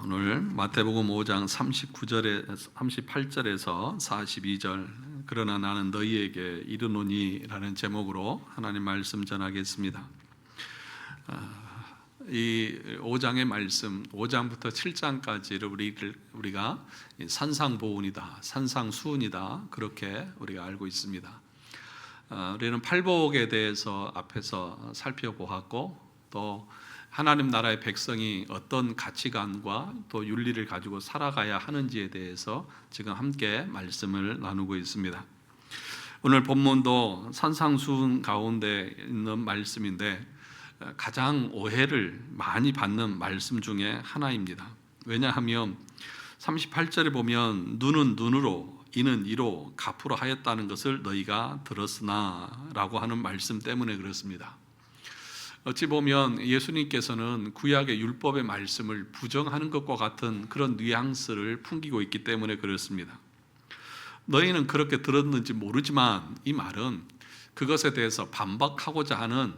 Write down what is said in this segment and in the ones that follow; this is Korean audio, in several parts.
오늘 마태복음 5장 38절에서 42절 그러나 나는 너희에게 이르노니라는 제목으로 하나님 말씀 전하겠습니다. 이 5장의 말씀 5장부터 7장까지를 우리가 산상보훈이다, 산상수훈이다 그렇게 우리가 알고 있습니다. 우리는 팔복에 대해서 앞에서 살펴보았고 또 하나님 나라의 백성이 어떤 가치관과 또 윤리를 가지고 살아가야 하는지에 대해서 지금 함께 말씀을 나누고 있습니다. 오늘 본문도 산상수훈 가운데 있는 말씀인데 가장 오해를 많이 받는 말씀 중에 하나입니다. 왜냐하면 38절에 보면 눈은 눈으로 이는 이로 갚으라 하였다는 것을 너희가 들었으나 라고 하는 말씀 때문에 그렇습니다. 어찌 보면 예수님께서는 구약의 율법의 말씀을 부정하는 것과 같은 그런 뉘앙스를 풍기고 있기 때문에 그렇습니다. 너희는 그렇게 들었는지 모르지만 이 말은 그것에 대해서 반박하고자 하는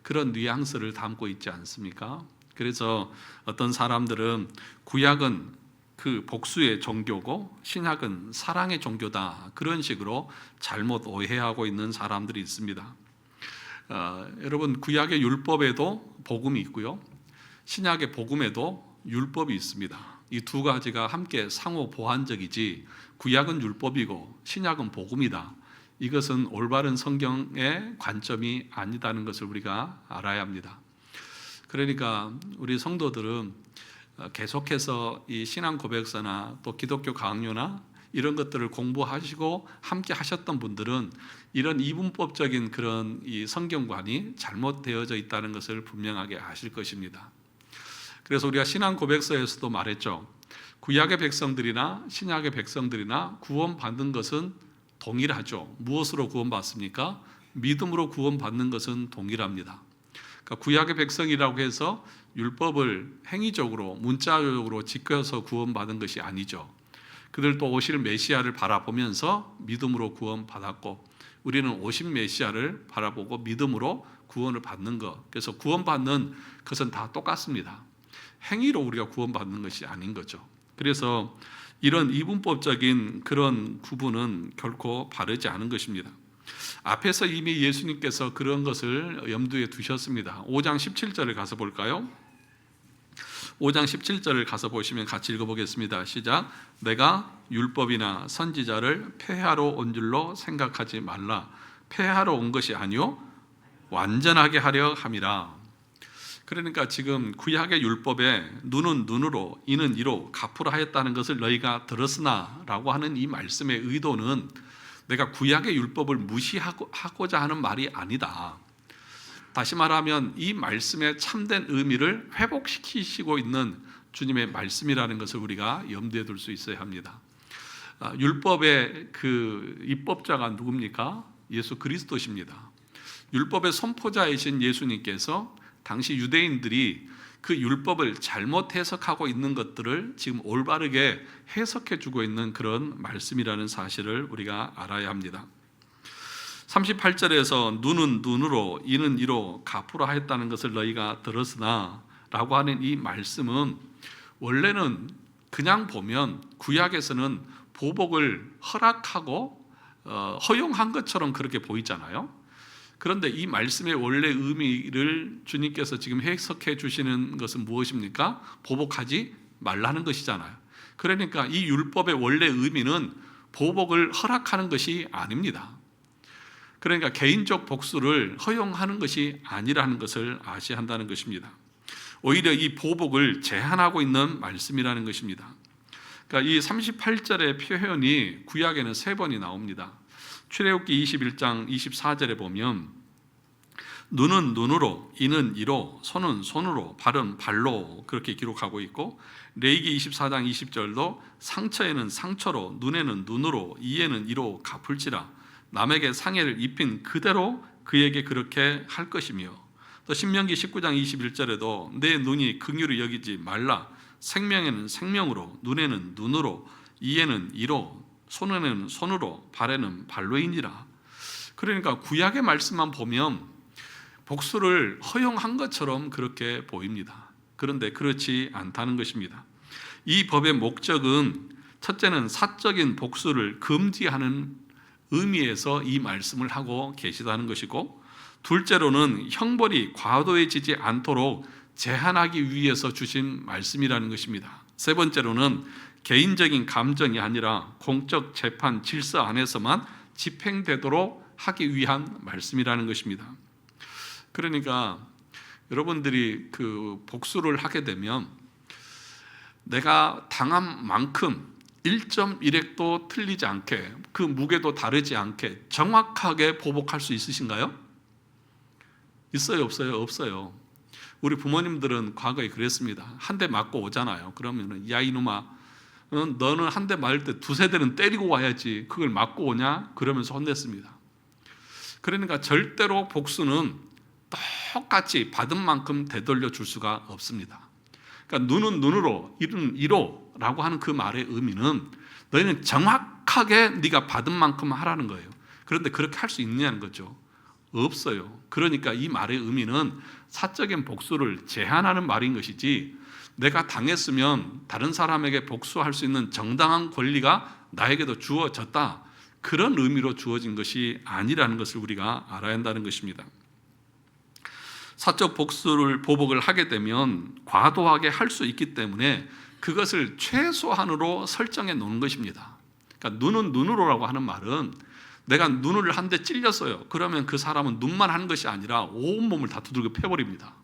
그런 뉘앙스를 담고 있지 않습니까? 그래서 어떤 사람들은 구약은 그 복수의 종교고 신약은 사랑의 종교다 그런 식으로 잘못 오해하고 있는 사람들이 있습니다. 여러분 구약의 율법에도 복음이 있고요 신약의 복음에도 율법이 있습니다. 이 두 가지가 함께 상호 보완적이지 구약은 율법이고 신약은 복음이다, 이것은 올바른 성경의 관점이 아니다는 것을 우리가 알아야 합니다. 그러니까 우리 성도들은 계속해서 이 신앙 고백서나 또 기독교 강요나 이런 것들을 공부하시고 함께 하셨던 분들은 이런 이분법적인 그런 이 성경관이 잘못되어져 있다는 것을 분명하게 아실 것입니다. 그래서 우리가 신앙 고백서에서도 말했죠. 구약의 백성들이나 신약의 백성들이나 구원받는 것은 동일하죠. 무엇으로 구원받습니까? 믿음으로 구원받는 것은 동일합니다. 그러니까 구약의 백성이라고 해서 율법을 행위적으로 문자적으로 지켜서 구원받은 것이 아니죠. 그들도 오실 메시아를 바라보면서 믿음으로 구원받았고 우리는 오신 메시아를 바라보고 믿음으로 구원을 받는 것, 그래서 구원받는 것은 다 똑같습니다. 행위로 우리가 구원받는 것이 아닌 거죠. 그래서 이런 이분법적인 그런 구분은 결코 바르지 않은 것입니다. 앞에서 이미 예수님께서 그런 것을 염두에 두셨습니다. 5장 17절을 가서 볼까요? 5장 17절을 가서 보시면 같이 읽어보겠습니다. 시작. 내가 율법이나 선지자를 폐하러 온 줄로 생각하지 말라. 폐하러 온 것이 아니요 완전하게 하려 함이라. 그러니까 지금 구약의 율법에 눈은 눈으로 이는 이로 갚으라 하였다는 것을 너희가 들었으나 라고 하는 이 말씀의 의도는 내가 구약의 율법을 무시하고자 하는 말이 아니다. 다시 말하면 이 말씀의 참된 의미를 회복시키시고 있는 주님의 말씀이라는 것을 우리가 염두에 둘 수 있어야 합니다. 율법의 그 입법자가 누굽니까? 예수 그리스도십니다. 율법의 선포자이신 예수님께서 당시 유대인들이 그 율법을 잘못 해석하고 있는 것들을 지금 올바르게 해석해 주고 있는 그런 말씀이라는 사실을 우리가 알아야 합니다. 38절에서 눈은 눈으로 이는 이로 갚으라 하였다는 것을 너희가 들었으나 라고 하는 이 말씀은 원래는 그냥 보면 구약에서는 보복을 허락하고 허용한 것처럼 그렇게 보이잖아요. 그런데 이 말씀의 원래 의미를 주님께서 지금 해석해 주시는 것은 무엇입니까? 보복하지 말라는 것이잖아요. 그러니까 이 율법의 원래 의미는 보복을 허락하는 것이 아닙니다. 그러니까 개인적 복수를 허용하는 것이 아니라는 것을 아셔야 한다는 것입니다. 오히려 이 보복을 제한하고 있는 말씀이라는 것입니다. 그러니까 이 38절의 표현이 구약에는 3번이 나옵니다. 출애굽기 21장 24절에 보면 눈은 눈으로, 이는 이로, 손은 손으로, 발은 발로 그렇게 기록하고 있고 레위기 24장 20절도 상처에는 상처로, 눈에는 눈으로, 이에는 이로 갚을지라 남에게 상해를 입힌 그대로 그에게 그렇게 할 것이며 또 신명기 19장 21절에도 내 눈이 긍휼히 여기지 말라 생명에는 생명으로, 눈에는 눈으로, 이에는 이로, 손에는 손으로, 발에는 발로이니라. 그러니까 구약의 말씀만 보면 복수를 허용한 것처럼 그렇게 보입니다. 그런데 그렇지 않다는 것입니다. 이 법의 목적은 첫째는 사적인 복수를 금지하는 의미에서 이 말씀을 하고 계시다는 것이고, 둘째로는 형벌이 과도해지지 않도록 제한하기 위해서 주신 말씀이라는 것입니다. 세 번째로는 개인적인 감정이 아니라 공적 재판 질서 안에서만 집행되도록 하기 위한 말씀이라는 것입니다. 그러니까 여러분들이 그 복수를 하게 되면 내가 당한 만큼 1.1획도 틀리지 않게, 그 무게도 다르지 않게 정확하게 보복할 수 있으신가요? 있어요, 없어요? 없어요. 우리 부모님들은 과거에 그랬습니다. 한 대 맞고 오잖아요. 그러면은 야 이놈아, 너는 한 대 맞을 때 두세 대는 때리고 와야지 그걸 맞고 오냐? 그러면서 혼냈습니다. 그러니까 절대로 복수는 똑같이 받은 만큼 되돌려 줄 수가 없습니다. 그러니까 눈은 눈으로, 이는 이로라고 하는 그 말의 의미는 너희는 정확하게 네가 받은 만큼 하라는 거예요. 그런데 그렇게 할 수 있느냐는 거죠. 없어요. 그러니까 이 말의 의미는 사적인 복수를 제한하는 말인 것이지, 내가 당했으면 다른 사람에게 복수할 수 있는 정당한 권리가 나에게도 주어졌다, 그런 의미로 주어진 것이 아니라는 것을 우리가 알아야 한다는 것입니다. 사적 보복을 하게 되면 과도하게 할 수 있기 때문에 그것을 최소한으로 설정해 놓는 것입니다. 그러니까 눈은 눈으로라고 하는 말은 내가 눈을 한 대 찔렸어요. 그러면 그 사람은 눈만 하는 것이 아니라 온몸을 다 두들겨 패버립니다.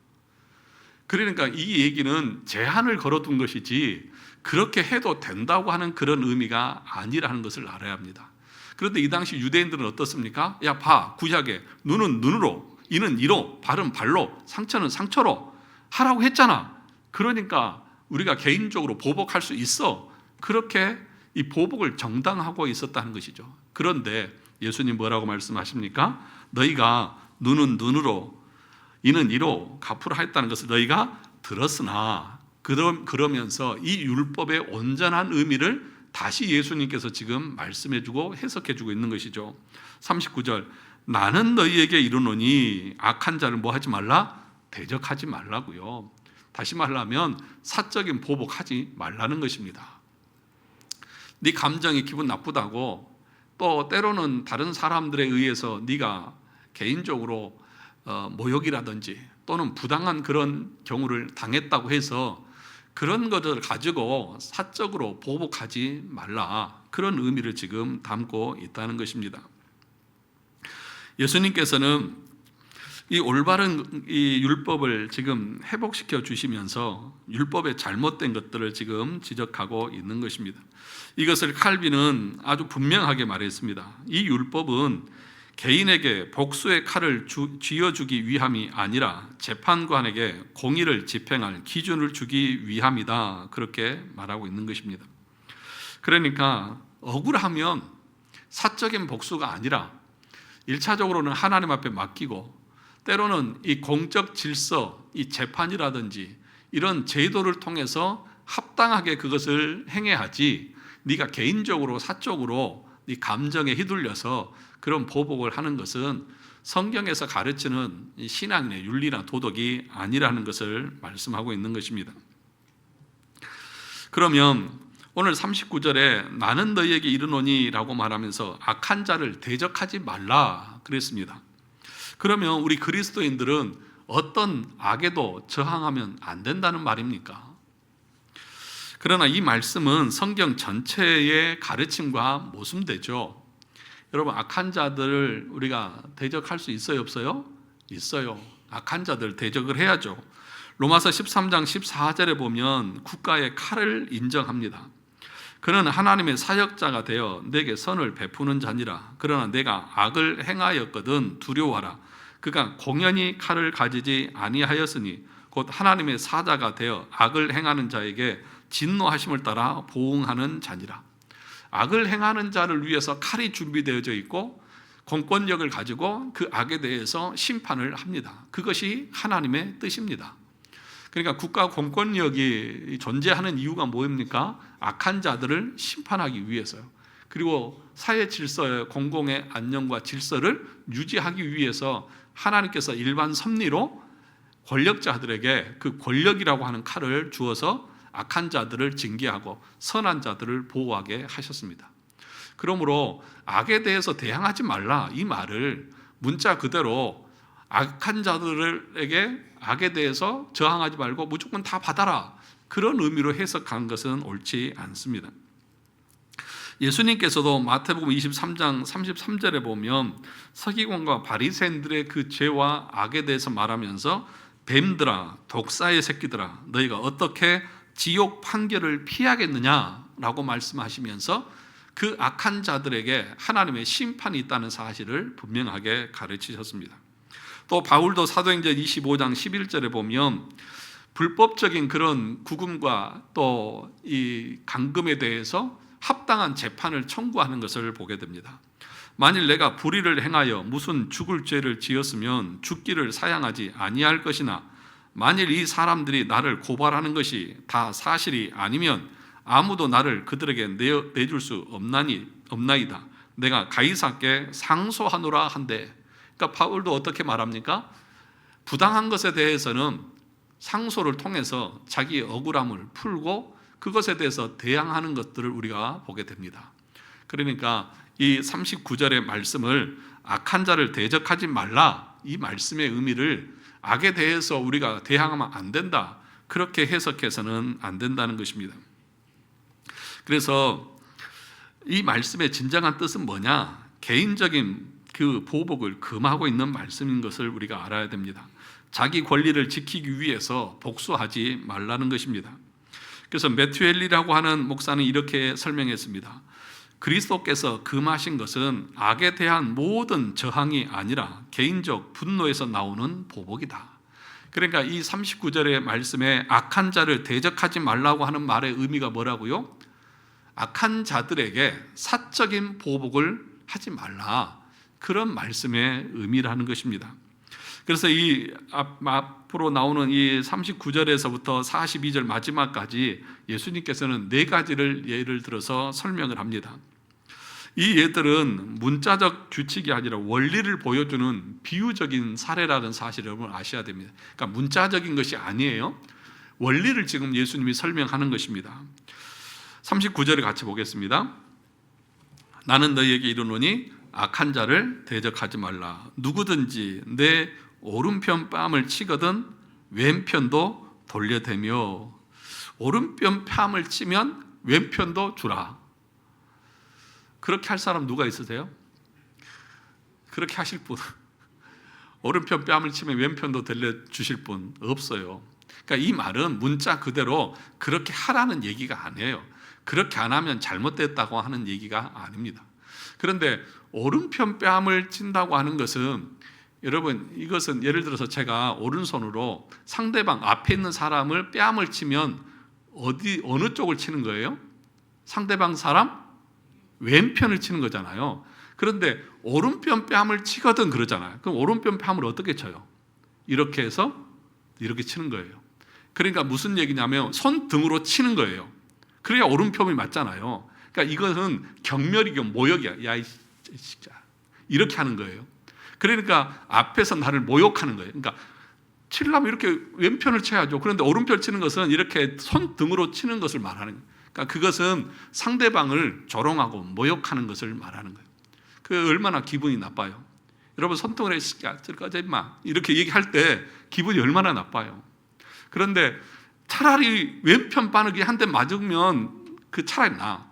그러니까 이 얘기는 제한을 걸어둔 것이지 그렇게 해도 된다고 하는 그런 의미가 아니라는 것을 알아야 합니다. 그런데 이 당시 유대인들은 어떻습니까? 야 봐, 구약에 눈은 눈으로, 이는 이로, 발은 발로, 상처는 상처로 하라고 했잖아. 그러니까 우리가 개인적으로 보복할 수 있어. 그렇게 이 보복을 정당화하고 있었다는 것이죠. 그런데 예수님 뭐라고 말씀하십니까? 너희가 눈은 눈으로, 이는 이로 갚으라 했다는 것을 너희가 들었으나, 그러면서 이 율법의 온전한 의미를 다시 예수님께서 지금 말씀해주고 해석해주고 있는 것이죠. 39절, 나는 너희에게 이르노니 악한 자를 뭐 하지 말라? 대적하지 말라고요. 다시 말하면 사적인 보복하지 말라는 것입니다. 네 감정이 기분 나쁘다고, 또 때로는 다른 사람들에 의해서 네가 개인적으로 모욕이라든지 또는 부당한 그런 경우를 당했다고 해서 그런 것을 가지고 사적으로 보복하지 말라, 그런 의미를 지금 담고 있다는 것입니다. 예수님께서는 이 올바른 이 율법을 지금 회복시켜 주시면서 율법의 잘못된 것들을 지금 지적하고 있는 것입니다. 이것을 칼빈은 아주 분명하게 말했습니다. 이 율법은 개인에게 복수의 칼을 쥐어주기 위함이 아니라 재판관에게 공의를 집행할 기준을 주기 위함이다, 그렇게 말하고 있는 것입니다. 그러니까 억울하면 사적인 복수가 아니라 1차적으로는 하나님 앞에 맡기고, 때로는 이 공적 질서, 이 재판이라든지 이런 제도를 통해서 합당하게 그것을 행해야 하지, 네가 개인적으로 사적으로 네 감정에 휘둘려서 그런 보복을 하는 것은 성경에서 가르치는 신앙의 윤리나 도덕이 아니라는 것을 말씀하고 있는 것입니다. 그러면 오늘 39절에 나는 너희에게 이르노니 라고 말하면서 악한 자를 대적하지 말라 그랬습니다. 그러면 우리 그리스도인들은 어떤 악에도 저항하면 안 된다는 말입니까? 그러나 이 말씀은 성경 전체의 가르침과 모순되죠. 여러분, 악한 자들을 우리가 대적할 수 있어요, 없어요? 있어요. 악한 자들 대적을 해야죠. 로마서 13장 14절에 보면 국가의 칼을 인정합니다. 그는 하나님의 사역자가 되어 내게 선을 베푸는 자니라. 그러나 내가 악을 행하였거든 두려워하라. 그가 공연히 칼을 가지지 아니하였으니 곧 하나님의 사자가 되어 악을 행하는 자에게 진노하심을 따라 보응하는 자니라. 악을 행하는 자를 위해서 칼이 준비되어져 있고 공권력을 가지고 그 악에 대해서 심판을 합니다. 그것이 하나님의 뜻입니다. 그러니까 국가 공권력이 존재하는 이유가 뭐입니까? 악한 자들을 심판하기 위해서요. 그리고 사회 질서의 공공의 안녕과 질서를 유지하기 위해서 하나님께서 일반 섭리로 권력자들에게 그 권력이라고 하는 칼을 주어서 악한 자들을 징계하고 선한 자들을 보호하게 하셨습니다. 그러므로 악에 대해서 대항하지 말라, 이 말을 문자 그대로 악한 자들에게 악에 대해서 저항하지 말고 무조건 다 받아라, 그런 의미로 해석한 것은 옳지 않습니다. 예수님께서도 마태복음 23장 33절에 보면 서기관과 바리새인들의 그 죄와 악에 대해서 말하면서 뱀들아, 독사의 새끼들아, 너희가 어떻게 지옥 판결을 피하겠느냐라고 말씀하시면서 그 악한 자들에게 하나님의 심판이 있다는 사실을 분명하게 가르치셨습니다. 또 바울도 사도행전 25장 11절에 보면 불법적인 그런 구금과 또 이 간금에 대해서 합당한 재판을 청구하는 것을 보게 됩니다. 만일 내가 불의를 행하여 무슨 죽을 죄를 지었으면 죽기를 사양하지 아니할 것이나 만일 이 사람들이 나를 고발하는 것이 다 사실이 아니면 아무도 나를 그들에게 내줄 수 없나이다. 내가 가이사께 상소하노라 한대. 그러니까 바울도 어떻게 말합니까? 부당한 것에 대해서는 상소를 통해서 자기의 억울함을 풀고 그것에 대해서 대항하는 것들을 우리가 보게 됩니다. 그러니까 이 39절의 말씀을 악한 자를 대적하지 말라, 이 말씀의 의미를 악에 대해서 우리가 대항하면 안 된다, 그렇게 해석해서는 안 된다는 것입니다. 그래서 이 말씀의 진정한 뜻은 뭐냐? 개인적인 그 보복을 금하고 있는 말씀인 것을 우리가 알아야 됩니다. 자기 권리를 지키기 위해서 복수하지 말라는 것입니다. 그래서 매튜 헨리라고 하는 목사는 이렇게 설명했습니다. 그리스도께서 금하신 것은 악에 대한 모든 저항이 아니라 개인적 분노에서 나오는 보복이다. 그러니까 이 39절의 말씀에 악한 자를 대적하지 말라고 하는 말의 의미가 뭐라고요? 악한 자들에게 사적인 보복을 하지 말라, 그런 말씀의 의미라는 것입니다. 그래서 이 앞으로 나오는 이 39절에서부터 42절 마지막까지 예수님께서는 네 가지를 예를 들어서 설명을 합니다. 이 예들은 문자적 규칙이 아니라 원리를 보여주는 비유적인 사례라는 사실을 여러분 아셔야 됩니다. 그러니까 문자적인 것이 아니에요. 원리를 지금 예수님이 설명하는 것입니다. 39절을 같이 보겠습니다. 나는 너희에게 이르노니 악한 자를 대적하지 말라. 누구든지 내 오른편 뺨을 치거든 왼편도 돌려대며. 오른편 뺨을 치면 왼편도 주라. 그렇게 할 사람 누가 있으세요? 그렇게 하실 분, 오른편 뺨을 치면 왼편도 돌려주실 분 없어요. 그러니까 이 말은 문자 그대로 그렇게 하라는 얘기가 아니에요. 그렇게 안 하면 잘못됐다고 하는 얘기가 아닙니다. 그런데 오른편 뺨을 친다고 하는 것은, 여러분, 이것은 예를 들어서 제가 오른손으로 상대방 앞에 있는 사람을 뺨을 치면 어느 쪽을 치는 거예요? 상대방 사람 왼편을 치는 거잖아요. 그런데 오른편 뺨을 치거든 그러잖아요. 그럼 오른편 뺨을 어떻게 쳐요? 이렇게 해서 이렇게 치는 거예요. 그러니까 무슨 얘기냐면 손등으로 치는 거예요. 그래야 오른편이 맞잖아요. 그러니까 이것은 경멸이고 모욕이야. 야, 진짜 이렇게 하는 거예요. 그러니까 앞에서 나를 모욕하는 거예요. 그러니까 치려면 이렇게 왼편을 쳐야죠. 그런데 오른편을 치는 것은 이렇게 손등으로 치는 것을 말하는 거예요. 그러니까 그것은 상대방을 조롱하고 모욕하는 것을 말하는 거예요. 그 얼마나 기분이 나빠요. 여러분, 손등으로 꺼져 임마 이렇게 얘기할 때 기분이 얼마나 나빠요. 그런데 차라리 왼편 바느기 한 대 맞으면 그 차라리 나.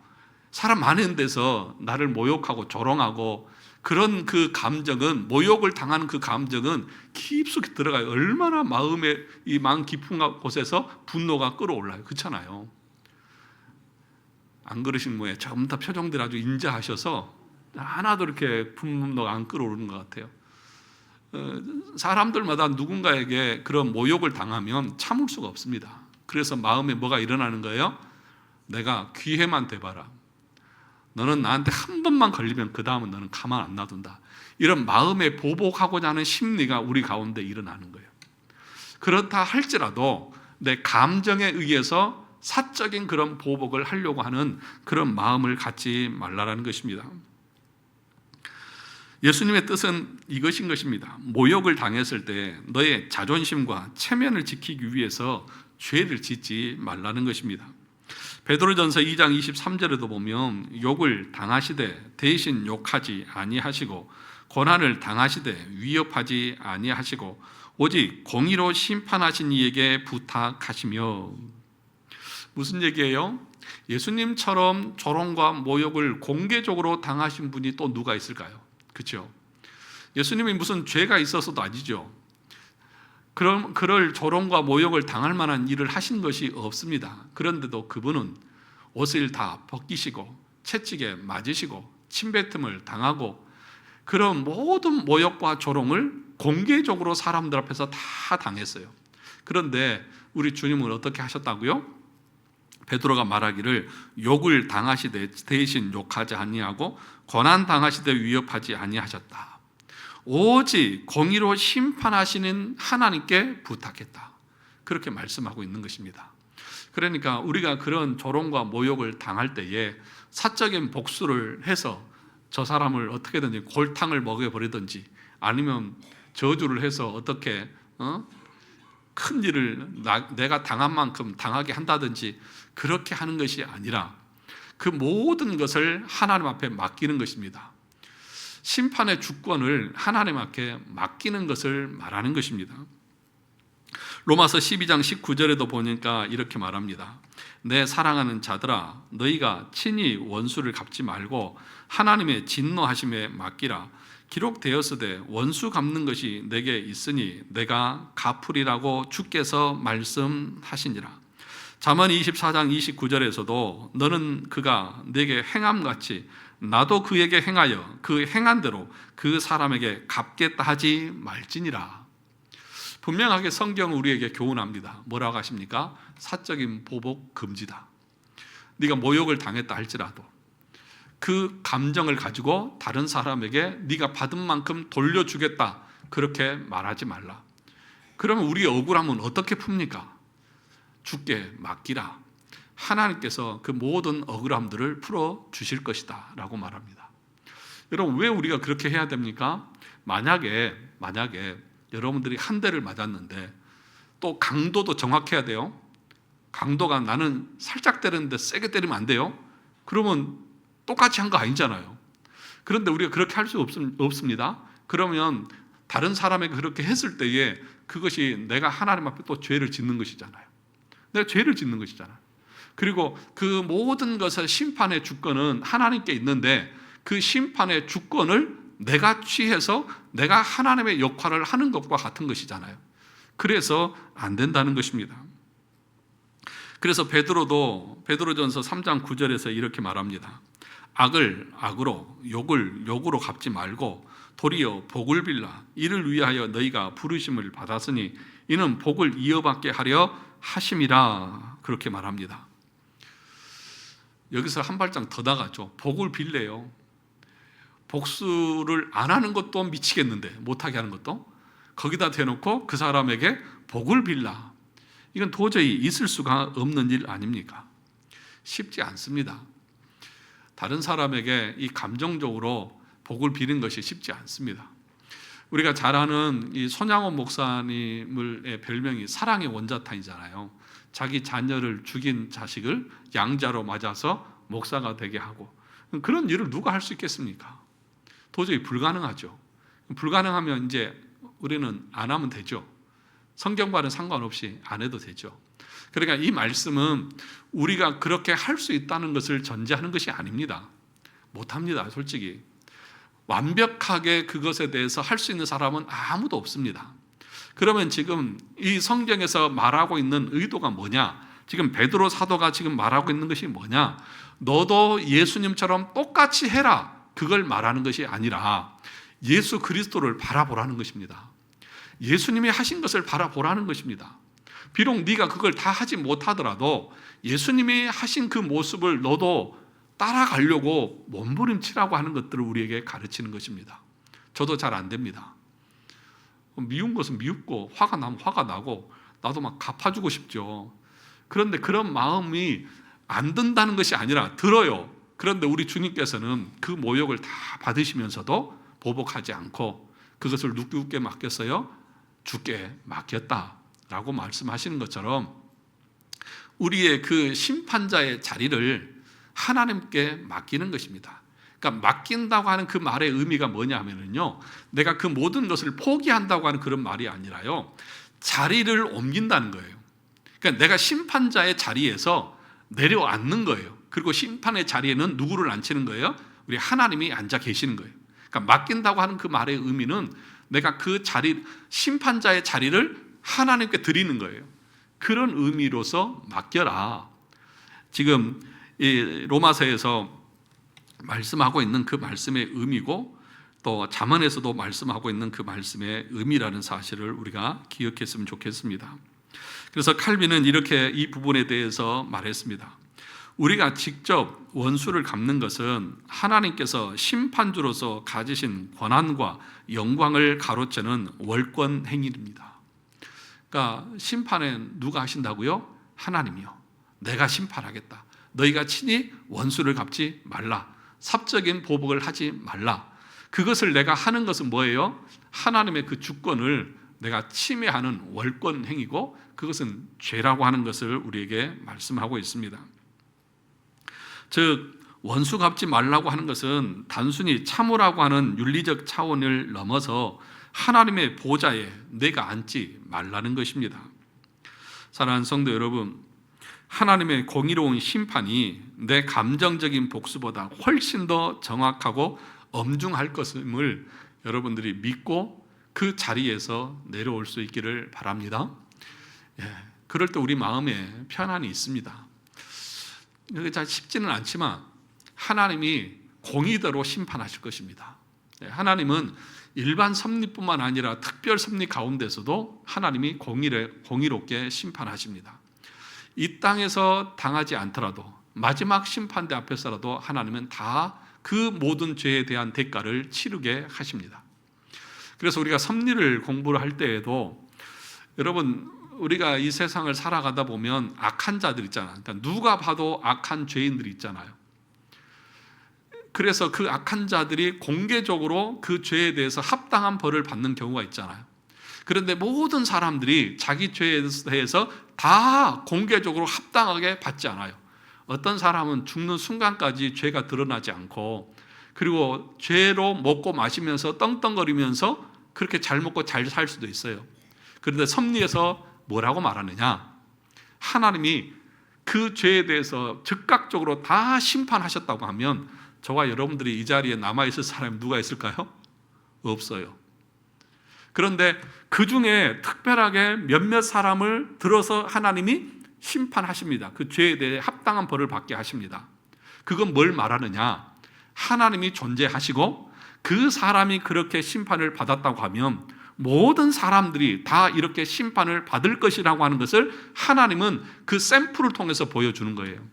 사람 많은 데서 나를 모욕하고 조롱하고 그런 그 감정은, 모욕을 당하는 그 감정은 깊숙이 들어가요. 얼마나 마음의 이 마음 깊은 곳에서 분노가 끌어올라요. 그렇잖아요. 안 그러신 모양 전부 다 표정들 아주 인자하셔서 하나도 이렇게 분노가 안 끌어오르는 것 같아요. 사람들마다 누군가에게 그런 모욕을 당하면 참을 수가 없습니다. 그래서 마음에 뭐가 일어나는 거예요? 내가 기회만 대봐라. 너는 나한테 한 번만 걸리면 그 다음은 너는 가만 안 놔둔다. 이런 마음에 보복하고자 하는 심리가 우리 가운데 일어나는 거예요. 그렇다 할지라도 내 감정에 의해서 사적인 그런 보복을 하려고 하는 그런 마음을 갖지 말라라는 것입니다. 예수님의 뜻은 이것인 것입니다. 모욕을 당했을 때 너의 자존심과 체면을 지키기 위해서 죄를 짓지 말라는 것입니다. 베드로전서 2장 23절에도 보면 욕을 당하시되 대신 욕하지 아니하시고 고난을 당하시되 위협하지 아니하시고 오직 공의로 심판하신 이에게 부탁하시며. 무슨 얘기예요? 예수님처럼 조롱과 모욕을 공개적으로 당하신 분이 또 누가 있을까요? 그렇죠? 예수님이 무슨 죄가 있어서도 아니죠. 그럴 조롱과 모욕을 당할 만한 일을 하신 것이 없습니다. 그런데도 그분은 옷을 다 벗기시고 채찍에 맞으시고 침뱉음을 당하고 그런 모든 모욕과 조롱을 공개적으로 사람들 앞에서 다 당했어요. 그런데 우리 주님은 어떻게 하셨다고요? 베드로가 말하기를 욕을 당하시되 대신 욕하지 아니하고 고난 당하시되 위협하지 아니하셨다. 오직 공의로 심판하시는 하나님께 부탁했다. 그렇게 말씀하고 있는 것입니다. 그러니까 우리가 그런 조롱과 모욕을 당할 때에 사적인 복수를 해서 저 사람을 어떻게든지 골탕을 먹여버리든지 아니면 저주를 해서 어떻게 큰 일을 내가 당한 만큼 당하게 한다든지 그렇게 하는 것이 아니라 그 모든 것을 하나님 앞에 맡기는 것입니다. 심판의 주권을 하나님 앞에 맡기는 것을 말하는 것입니다. 로마서 12장 19절에도 보니까 이렇게 말합니다. 내 사랑하는 자들아 너희가 친히 원수를 갚지 말고 하나님의 진노하심에 맡기라. 기록되었으되 원수 갚는 것이 내게 있으니 내가 갚으리라고 주께서 말씀하시니라. 잠언 24장 29절에서도 너는 그가 내게 행함같이 나도 그에게 행하여 그 행한 대로 그 사람에게 갚겠다 하지 말지니라. 분명하게 성경은 우리에게 교훈합니다. 뭐라고 하십니까? 사적인 보복 금지다. 네가 모욕을 당했다 할지라도 그 감정을 가지고 다른 사람에게 네가 받은 만큼 돌려주겠다 그렇게 말하지 말라. 그러면 우리의 억울함은 어떻게 풉니까? 주께 맡기라. 하나님께서 그 모든 억울함들을 풀어주실 것이다 라고 말합니다. 여러분 왜 우리가 그렇게 해야 됩니까? 만약에 여러분들이 한 대를 맞았는데 또 강도도 정확해야 돼요. 강도가 나는 살짝 때렸는데 세게 때리면 안 돼요. 그러면 똑같이 한 거 아니잖아요. 그런데 우리가 그렇게 할 수 없습니다. 그러면 다른 사람에게 그렇게 했을 때에 그것이 내가 하나님 앞에 또 죄를 짓는 것이잖아요. 내가 죄를 짓는 것이잖아요. 그리고 그 모든 것의 심판의 주권은 하나님께 있는데 그 심판의 주권을 내가 취해서 내가 하나님의 역할을 하는 것과 같은 것이잖아요. 그래서 안 된다는 것입니다. 그래서 베드로전서 3장 9절에서 이렇게 말합니다. 악을 악으로 욕을 욕으로 갚지 말고 도리어 복을 빌라. 이를 위하여 너희가 부르심을 받았으니 이는 복을 이어받게 하려 하심이라. 그렇게 말합니다. 여기서 한 발짝 더 나가죠. 복을 빌래요. 복수를 안 하는 것도 미치겠는데 못하게 하는 것도 거기다 대놓고 그 사람에게 복을 빌라. 이건 도저히 있을 수가 없는 일 아닙니까? 쉽지 않습니다. 다른 사람에게 이 감정적으로 복을 비는 것이 쉽지 않습니다. 우리가 잘 아는 이 손양원 목사님의 별명이 사랑의 원자탄이잖아요. 자기 자녀를 죽인 자식을 양자로 맞아서 목사가 되게 하고 그런 일을 누가 할 수 있겠습니까? 도저히 불가능하죠. 불가능하면 이제 우리는 안 하면 되죠. 성경과는 상관없이 안 해도 되죠. 그러니까 이 말씀은 우리가 그렇게 할 수 있다는 것을 전제하는 것이 아닙니다. 못합니다. 솔직히 완벽하게 그것에 대해서 할 수 있는 사람은 아무도 없습니다. 그러면 지금 이 성경에서 말하고 있는 의도가 뭐냐? 지금 베드로 사도가 지금 말하고 있는 것이 뭐냐? 너도 예수님처럼 똑같이 해라. 그걸 말하는 것이 아니라 예수 그리스도를 바라보라는 것입니다. 예수님이 하신 것을 바라보라는 것입니다. 비록 네가 그걸 다 하지 못하더라도 예수님이 하신 그 모습을 너도 따라가려고 몸부림치라고 하는 것들을 우리에게 가르치는 것입니다. 저도 잘 안 됩니다. 미운 것은 미웠고 화가 나면 화가 나고 나도 막 갚아주고 싶죠. 그런데 그런 마음이 안 든다는 것이 아니라 들어요. 그런데 우리 주님께서는 그 모욕을 다 받으시면서도 보복하지 않고 그것을 누구께 맡겼어요? 주께 맡겼다라고 말씀하시는 것처럼 우리의 그 심판자의 자리를 하나님께 맡기는 것입니다. 그러니까 맡긴다고 하는 그 말의 의미가 뭐냐 하면요, 내가 그 모든 것을 포기한다고 하는 그런 말이 아니라요, 자리를 옮긴다는 거예요. 그러니까 내가 심판자의 자리에서 내려앉는 거예요. 그리고 심판의 자리에는 누구를 앉히는 거예요? 우리 하나님이 앉아 계시는 거예요. 그러니까 맡긴다고 하는 그 말의 의미는 내가 그 자리, 심판자의 자리를 하나님께 드리는 거예요. 그런 의미로서 맡겨라. 지금 이 로마서에서 말씀하고 있는 그 말씀의 의미고, 또 잠언에서도 말씀하고 있는 그 말씀의 의미라는 사실을 우리가 기억했으면 좋겠습니다. 그래서 칼빈은 이렇게 이 부분에 대해서 말했습니다. 우리가 직접 원수를 갚는 것은 하나님께서 심판주로서 가지신 권한과 영광을 가로채는 월권 행위입니다. 그러니까 심판은 누가 하신다고요? 하나님이요. 내가 심판하겠다. 너희가 친히 원수를 갚지 말라. 삽적인 보복을 하지 말라. 그것을 내가 하는 것은 뭐예요? 하나님의 그 주권을 내가 침해하는 월권 행위고, 그것은 죄라고 하는 것을 우리에게 말씀하고 있습니다. 즉 원수 갚지 말라고 하는 것은 단순히 참으라고 하는 윤리적 차원을 넘어서 하나님의 보좌에 내가 앉지 말라는 것입니다. 사랑하는 성도 여러분, 하나님의 공의로운 심판이 내 감정적인 복수보다 훨씬 더 정확하고 엄중할 것임을 여러분들이 믿고 그 자리에서 내려올 수 있기를 바랍니다. 그럴 때 우리 마음에 편안이 있습니다. 이게 잘 쉽지는 않지만 하나님이 공의대로 심판하실 것입니다. 하나님은 일반 섭리뿐만 아니라 특별 섭리 가운데서도 하나님이 공의롭게 심판하십니다. 이 땅에서 당하지 않더라도 마지막 심판대 앞에서라도 하나님은 다 그 모든 죄에 대한 대가를 치르게 하십니다. 그래서 우리가 섭리를 공부를 할 때에도, 여러분, 우리가 이 세상을 살아가다 보면 악한 자들 있잖아요. 그러니까 누가 봐도 악한 죄인들이 있잖아요. 그래서 그 악한 자들이 공개적으로 그 죄에 대해서 합당한 벌을 받는 경우가 있잖아요. 그런데 모든 사람들이 자기 죄에 대해서 다 공개적으로 합당하게 받지 않아요. 어떤 사람은 죽는 순간까지 죄가 드러나지 않고, 그리고 죄로 먹고 마시면서 떵떵거리면서 그렇게 잘 먹고 잘 살 수도 있어요. 그런데 섭리에서 뭐라고 말하느냐? 하나님이 그 죄에 대해서 즉각적으로 다 심판하셨다고 하면 저와 여러분들이 이 자리에 남아있을 사람이 누가 있을까요? 없어요. 그런데 그 중에 특별하게 몇몇 사람을 들어서 하나님이 심판하십니다. 그 죄에 대해 합당한 벌을 받게 하십니다. 그건 뭘 말하느냐? 하나님이 존재하시고 그 사람이 그렇게 심판을 받았다고 하면 모든 사람들이 다 이렇게 심판을 받을 것이라고 하는 것을 하나님은 그 샘플을 통해서 보여주는 거예요.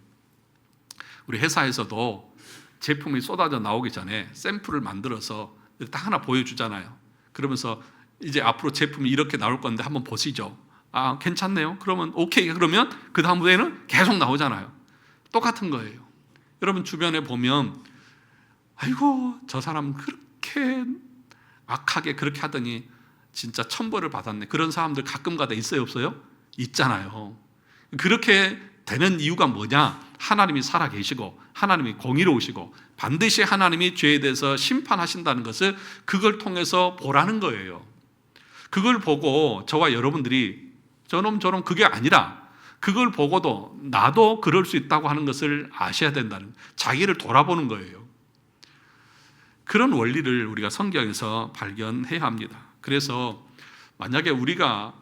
우리 회사에서도 제품이 쏟아져 나오기 전에 샘플을 만들어서 딱 하나 보여주잖아요. 그러면서 이제 앞으로 제품이 이렇게 나올 건데 한번 보시죠. 아, 괜찮네요. 그러면 오케이. 그러면 그 다음부에는 계속 나오잖아요. 똑같은 거예요. 여러분 주변에 보면, 아이고 저 사람 그렇게 악하게 그렇게 하더니 진짜 천벌을 받았네. 그런 사람들 가끔가다 있어요, 없어요? 있잖아요. 그렇게 되는 이유가 뭐냐? 하나님이 살아계시고 하나님이 공의로우시고 반드시 하나님이 죄에 대해서 심판하신다는 것을 그걸 통해서 보라는 거예요. 그걸 보고 저와 여러분들이 저놈 그게 아니라 그걸 보고도 나도 그럴 수 있다고 하는 것을 아셔야 된다는, 자기를 돌아보는 거예요. 그런 원리를 우리가 성경에서 발견해야 합니다. 그래서 만약에 우리가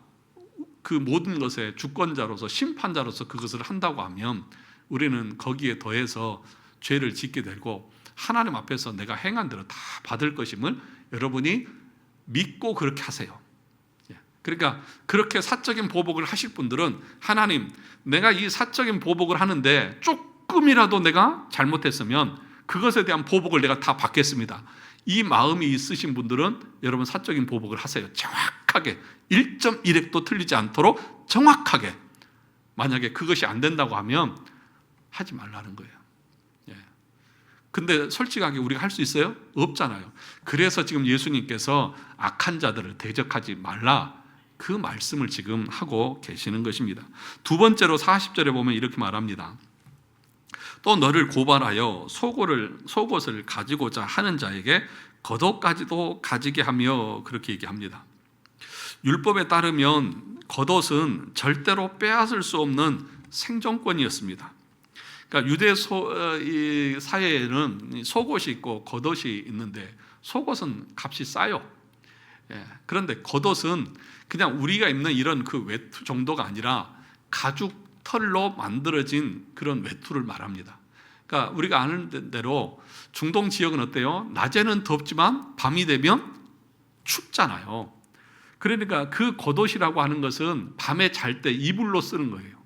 그 모든 것의 주권자로서 심판자로서 그것을 한다고 하면 우리는 거기에 더해서 죄를 짓게 되고 하나님 앞에서 내가 행한 대로 다 받을 것임을 여러분이 믿고 그렇게 하세요. 그러니까 그렇게 사적인 보복을 하실 분들은, 하나님, 내가 이 사적인 보복을 하는데 조금이라도 내가 잘못했으면 그것에 대한 보복을 내가 다 받겠습니다. 이 마음이 있으신 분들은 여러분 사적인 보복을 하세요. 정확하게 1.1획도 틀리지 않도록 정확하게. 만약에 그것이 안 된다고 하면 하지 말라는 거예요. 근데 솔직하게 우리가 할 수 있어요? 없잖아요. 그래서 지금 예수님께서 악한 자들을 대적하지 말라, 그 말씀을 지금 하고 계시는 것입니다. 두 번째로 40절에 보면 이렇게 말합니다. 또 너를 고발하여 속옷을 가지고자 하는 자에게 겉옷까지도 가지게 하며, 그렇게 얘기합니다. 율법에 따르면 겉옷은 절대로 빼앗을 수 없는 생존권이었습니다. 그러니까 유대 사회에는 속옷이 있고 겉옷이 있는데, 속옷은 값이 싸요. 그런데 겉옷은 그냥 우리가 입는 이런 그 외투 정도가 아니라 가죽 털로 만들어진 그런 외투를 말합니다. 그러니까 우리가 아는 대로 중동 지역은 어때요? 낮에는 덥지만 밤이 되면 춥잖아요. 그러니까 그 겉옷이라고 하는 것은 밤에 잘 때 이불로 쓰는 거예요.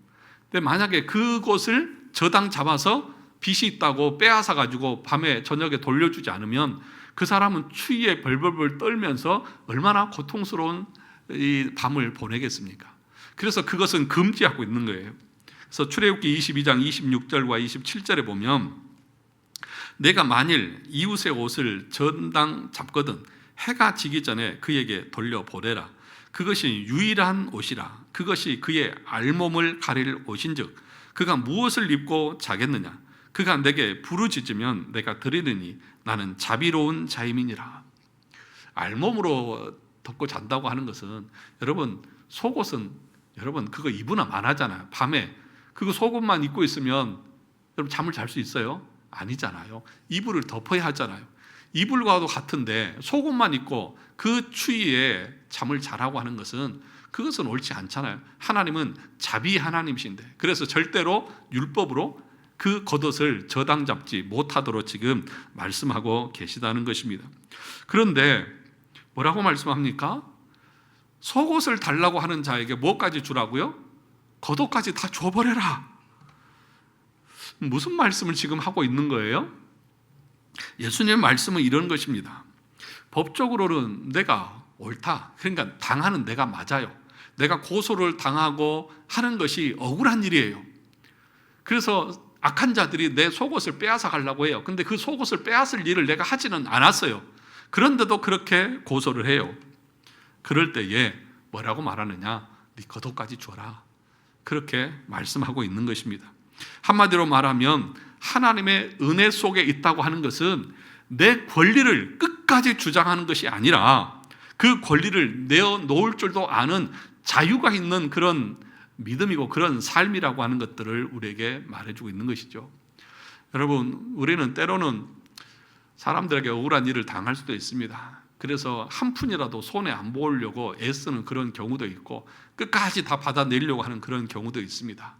근데 만약에 그곳을 저당 잡아서 빚이 있다고 빼앗아 가지고 밤에 저녁에 돌려주지 않으면 그 사람은 추위에 벌벌벌 떨면서 얼마나 고통스러운 이 밤을 보내겠습니까? 그래서 그것은 금지하고 있는 거예요. 그래서 출애굽기 22장 26절과 27절에 보면, 내가 만일 이웃의 옷을 저당 잡거든 해가 지기 전에 그에게 돌려보내라. 그것이 유일한 옷이라. 그것이 그의 알몸을 가릴 옷인즉 그가 무엇을 입고 자겠느냐? 그가 내게 부르짖으면 내가 드리느니 나는 자비로운 자임이니라. 알몸으로 덮고 잔다고 하는 것은, 여러분 속옷은 여러분 그거 입으나 마나잖아요. 밤에 그거 속옷만 입고 있으면 여러분 잠을 잘 수 있어요? 아니잖아요. 이불을 덮어야 하잖아요. 이불과도 같은데 속옷만 입고 그 추위에 잠을 자라고 하는 것은, 그것은 옳지 않잖아요. 하나님은 자비 하나님이신데, 그래서 절대로 율법으로 그 겉옷을 저당 잡지 못하도록 지금 말씀하고 계시다는 것입니다. 그런데 뭐라고 말씀합니까? 속옷을 달라고 하는 자에게 뭐까지 주라고요? 겉옷까지 다 줘버려라. 무슨 말씀을 지금 하고 있는 거예요? 예수님의 말씀은 이런 것입니다. 법적으로는 내가 옳다. 그러니까 당하는 내가 맞아요. 내가 고소를 당하고 하는 것이 억울한 일이에요. 그래서 악한 자들이 내 속옷을 빼앗아 가려고 해요. 근데 그 속옷을 빼앗을 일을 내가 하지는 않았어요. 그런데도 그렇게 고소를 해요. 그럴 때에 뭐라고 말하느냐? 네 겉옷까지 줘라. 그렇게 말씀하고 있는 것입니다. 한마디로 말하면 하나님의 은혜 속에 있다고 하는 것은 내 권리를 끝까지 주장하는 것이 아니라 그 권리를 내어놓을 줄도 아는 자유가 있는 그런 믿음이고 그런 삶이라고 하는 것들을 우리에게 말해주고 있는 것이죠. 여러분, 우리는 때로는 사람들에게 억울한 일을 당할 수도 있습니다. 그래서 한 푼이라도 손에 안 보려고 애쓰는 그런 경우도 있고 끝까지 다 받아내려고 하는 그런 경우도 있습니다.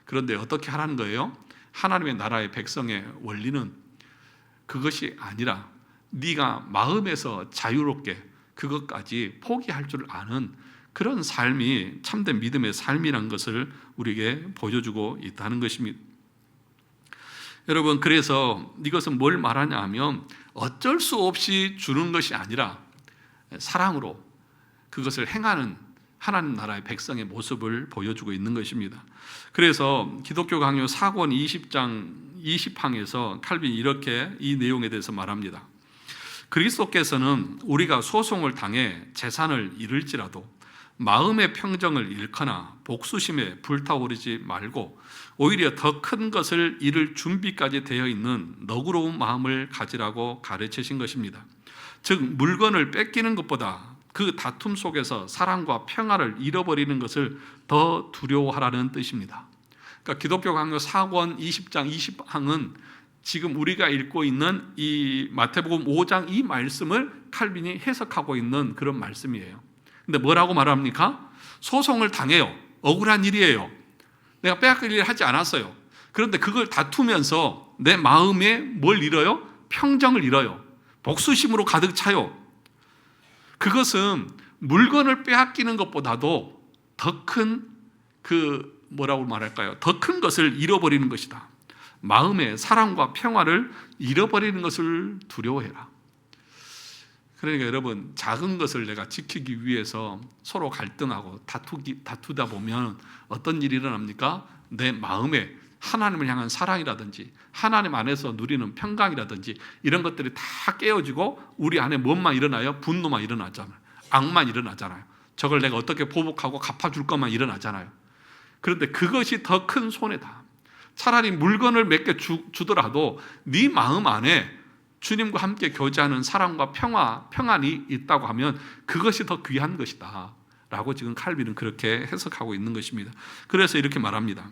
그런데 어떻게 하라는 거예요? 하나님의 나라의 백성의 원리는 그것이 아니라 네가 마음에서 자유롭게 그것까지 포기할 줄 아는 그런 삶이 참된 믿음의 삶이라는 것을 우리에게 보여주고 있다는 것입니다. 여러분, 그래서 이것은 뭘 말하냐 하면 어쩔 수 없이 주는 것이 아니라 사랑으로 그것을 행하는 하나님 나라의 백성의 모습을 보여주고 있는 것입니다. 그래서 기독교 강요 4권 20장 20항에서 칼빈이 이렇게 이 내용에 대해서 말합니다. 그리스도께서는 우리가 소송을 당해 재산을 잃을지라도 마음의 평정을 잃거나 복수심에 불타오르지 말고 오히려 더 큰 것을 잃을 준비까지 되어 있는 너그러운 마음을 가지라고 가르치신 것입니다. 즉 물건을 뺏기는 것보다 그 다툼 속에서 사랑과 평화를 잃어버리는 것을 더 두려워하라는 뜻입니다. 그러니까 기독교 강요 4권 20장 20항은 지금 우리가 읽고 있는 이 마태복음 5장 이 말씀을 칼빈이 해석하고 있는 그런 말씀이에요. 근데 뭐라고 말합니까? 소송을 당해요. 억울한 일이에요. 내가 빼앗길 일을 하지 않았어요. 그런데 그걸 다투면서 내 마음에 뭘 잃어요? 평정을 잃어요. 복수심으로 가득 차요. 그것은 물건을 빼앗기는 것보다도 더 큰 뭐라고 말할까요? 더 큰 것을 잃어버리는 것이다. 마음의 사랑과 평화를 잃어버리는 것을 두려워해라. 그러니까 여러분, 작은 것을 내가 지키기 위해서 서로 갈등하고 다투다 보면 어떤 일이 일어납니까? 내 마음에 하나님을 향한 사랑이라든지 하나님 안에서 누리는 평강이라든지 이런 것들이 다 깨어지고 우리 안에 뭔만 일어나요? 분노만 일어나잖아요. 악만 일어나잖아요. 저걸 내가 어떻게 보복하고 갚아줄 것만 일어나잖아요. 그런데 그것이 더 큰 손해다. 차라리 물건을 몇 개 주더라도 네 마음 안에 주님과 함께 교제하는 사랑과 평안이 있다고 하면 그것이 더 귀한 것이다 라고 지금 칼빈은 그렇게 해석하고 있는 것입니다. 그래서 이렇게 말합니다.